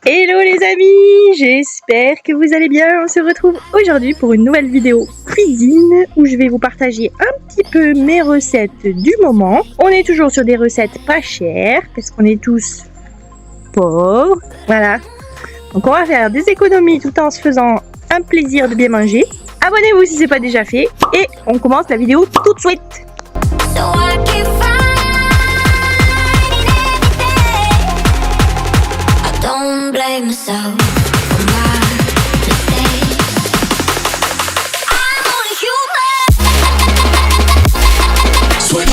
Hello les amis, j'espère que vous allez bien. On se retrouve aujourd'hui pour une nouvelle vidéo cuisine où je vais vous partager un petit peu mes recettes du moment. On est toujours sur des recettes pas chères parce qu'on est tous pauvres. Voilà. Donc on va faire des économies tout en se faisant un plaisir de bien manger. Abonnez-vous si ce n'est pas déjà fait et on commence la vidéo tout de suite. Blame myself for my mistakes. I'm only human. Switch.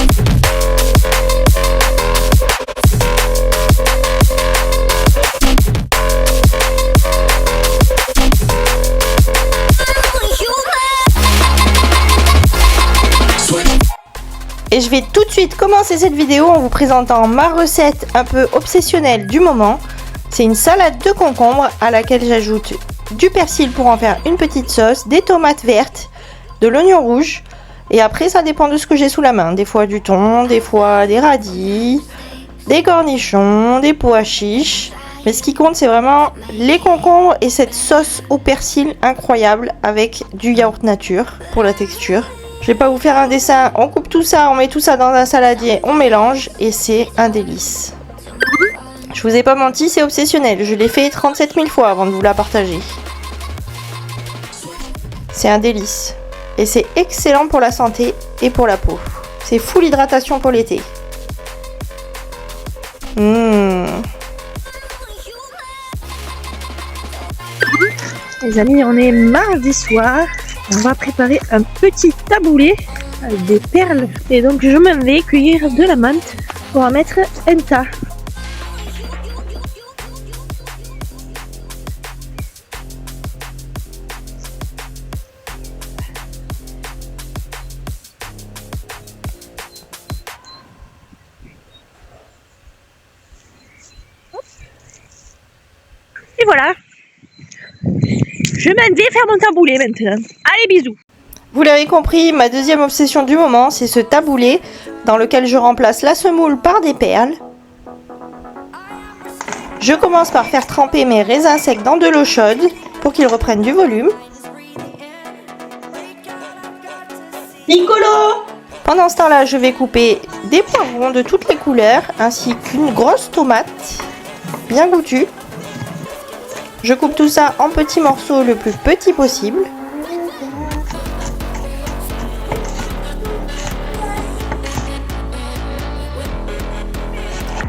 Et je vais tout de suite commencer cette vidéo en vous présentant ma recette un peu obsessionnelle du moment. C'est une salade de concombre à laquelle j'ajoute du persil pour en faire une petite sauce, des tomates vertes, de l'oignon rouge. Et après, ça dépend de ce que j'ai sous la main. Des fois du thon, des fois des radis, des cornichons, des pois chiches. Mais ce qui compte, c'est vraiment les concombres et cette sauce au persil incroyable avec du yaourt nature pour la texture. Je vais pas vous faire un dessin. On coupe tout ça, on met tout ça dans un saladier, on mélange et c'est un délice. Je vous ai pas menti, c'est obsessionnel. Je l'ai fait 37 000 fois avant de vous la partager. C'est un délice. Et c'est excellent pour la santé et pour la peau. C'est full hydratation pour l'été. Les amis, on est mardi soir. On va préparer un petit taboulé avec des perles. Et donc je m'en vais cueillir de la menthe pour en mettre un tas. Et voilà, je m'en vais faire mon taboulé maintenant. Allez, bisous. Vous l'avez compris, ma deuxième obsession du moment, c'est ce taboulé dans lequel je remplace la semoule par des perles. Je commence par faire tremper mes raisins secs dans de l'eau chaude pour qu'ils reprennent du volume. Piccolo! Pendant ce temps-là, je vais couper des poivrons de toutes les couleurs ainsi qu'une grosse tomate bien goûtue. Je coupe tout ça en petits morceaux le plus petit possible.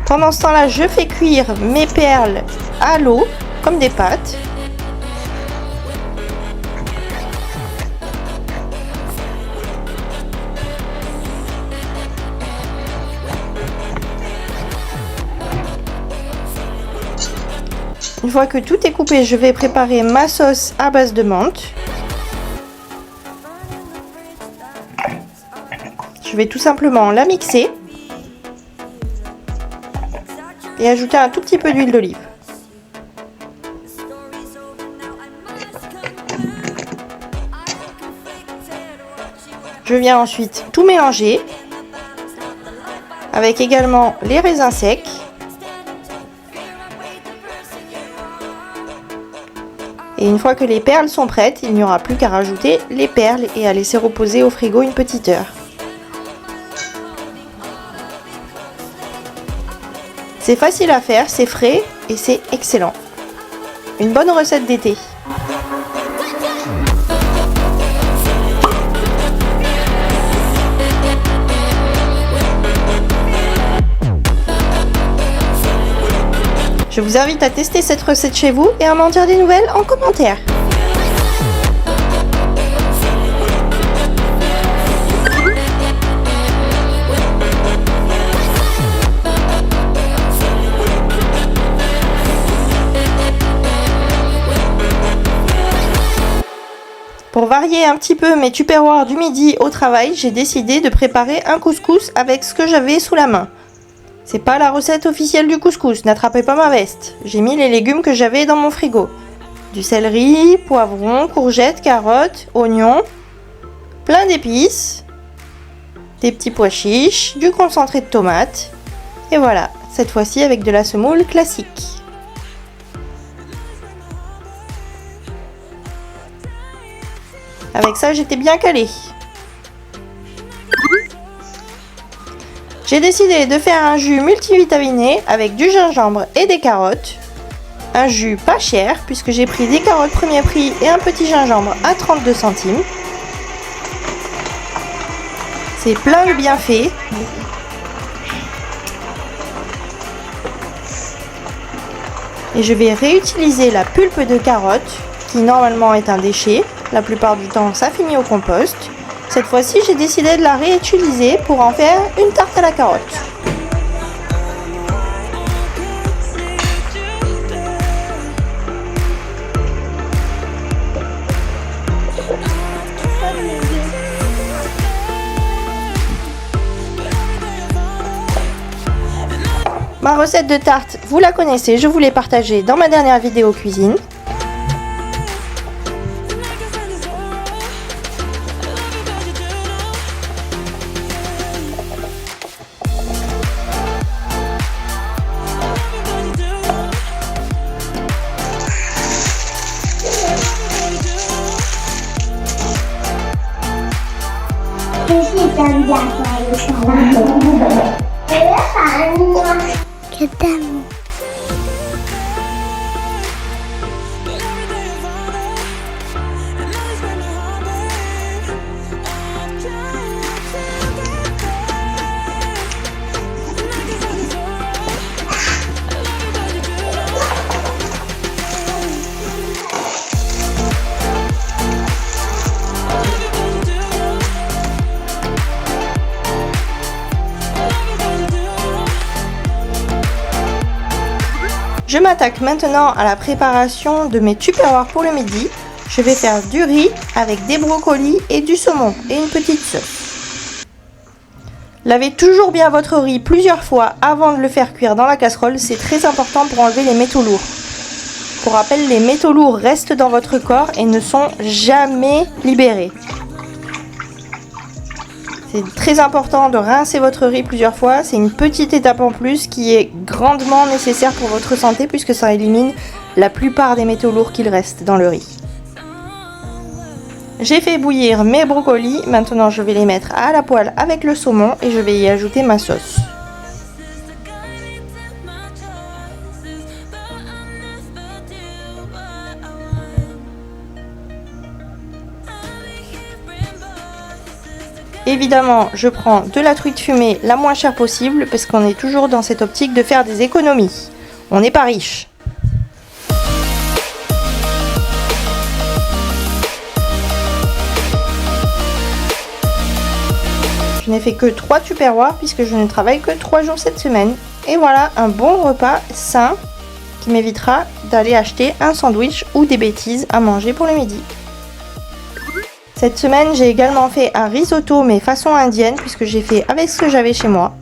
Pendant ce temps-là, je fais cuire mes perles à l'eau comme des pâtes. Une fois que tout est coupé, je vais préparer ma sauce à base de menthe. Je vais tout simplement la mixer et ajouter un tout petit peu d'huile d'olive. Je viens ensuite tout mélanger avec également les raisins secs. Et une fois que les perles sont prêtes, il n'y aura plus qu'à rajouter les perles et à laisser reposer au frigo une petite heure. C'est facile à faire, c'est frais et c'est excellent. Une bonne recette d'été. Je vous invite à tester cette recette chez vous et à m'en dire des nouvelles en commentaire. Pour varier un petit peu mes tupperwares du midi au travail, j'ai décidé de préparer un couscous avec ce que j'avais sous la main. C'est pas la recette officielle du couscous, n'attrapez pas ma veste. J'ai mis les légumes que j'avais dans mon frigo. Du céleri, poivrons, courgettes, carottes, oignons, plein d'épices, des petits pois chiches, du concentré de tomate. Et voilà, cette fois-ci avec de la semoule classique. Avec ça, j'étais bien calée. J'ai décidé de faire un jus multivitaminé avec du gingembre et des carottes. Un jus pas cher puisque j'ai pris des carottes premier prix et un petit gingembre à 32 centimes. C'est plein de bienfaits. Et je vais réutiliser la pulpe de carotte qui normalement est un déchet. La plupart du temps, ça finit au compost. Cette fois-ci, j'ai décidé de la réutiliser pour en faire une tarte à la carotte. Ma recette de tarte, vous la connaissez, je vous l'ai partagée dans ma dernière vidéo cuisine. Je m'attaque maintenant à la préparation de mes tupperwares pour le midi. Je vais faire du riz avec des brocolis et du saumon et une petite sauce. Lavez toujours bien votre riz plusieurs fois avant de le faire cuire dans la casserole, c'est très important pour enlever les métaux lourds. Pour rappel, les métaux lourds restent dans votre corps et ne sont jamais libérés. C'est très important de rincer votre riz plusieurs fois, c'est une petite étape en plus qui est grandement nécessaire pour votre santé puisque ça élimine la plupart des métaux lourds qu'il reste dans le riz. J'ai fait bouillir mes brocolis, maintenant je vais les mettre à la poêle avec le saumon et je vais y ajouter ma sauce. Évidemment, je prends de la truite fumée la moins chère possible parce qu'on est toujours dans cette optique de faire des économies. On n'est pas riche. Je n'ai fait que 3 tupperwares puisque je ne travaille que 3 jours cette semaine. Et voilà un bon repas sain qui m'évitera d'aller acheter un sandwich ou des bêtises à manger pour le midi. Cette semaine, j'ai également fait un risotto mais façon indienne puisque j'ai fait avec ce que j'avais chez moi.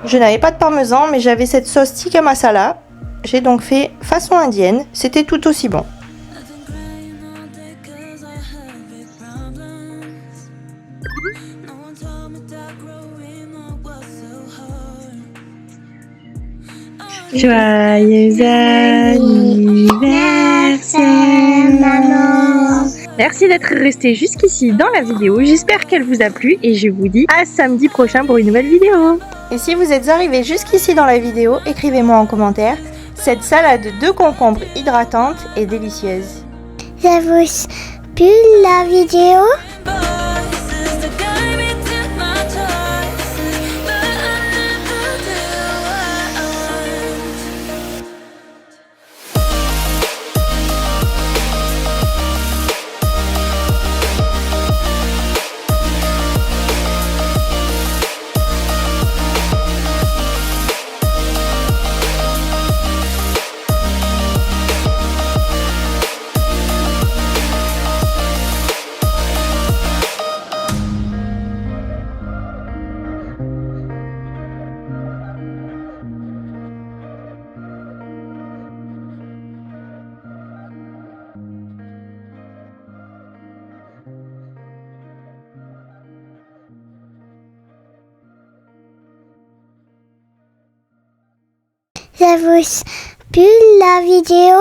Je n'avais pas de parmesan mais j'avais cette sauce tikka masala. J'ai donc fait façon indienne, c'était tout aussi bon. Joyeux anniversaire, maman! Merci d'être resté jusqu'ici dans la vidéo, j'espère qu'elle vous a plu et je vous dis à samedi prochain pour une nouvelle vidéo. Et si vous êtes arrivé jusqu'ici dans la vidéo, écrivez-moi en commentaire. Cette salade de concombre hydratante est délicieuse. Ça vous plu la vidéo? Ça vous plu la vidéo?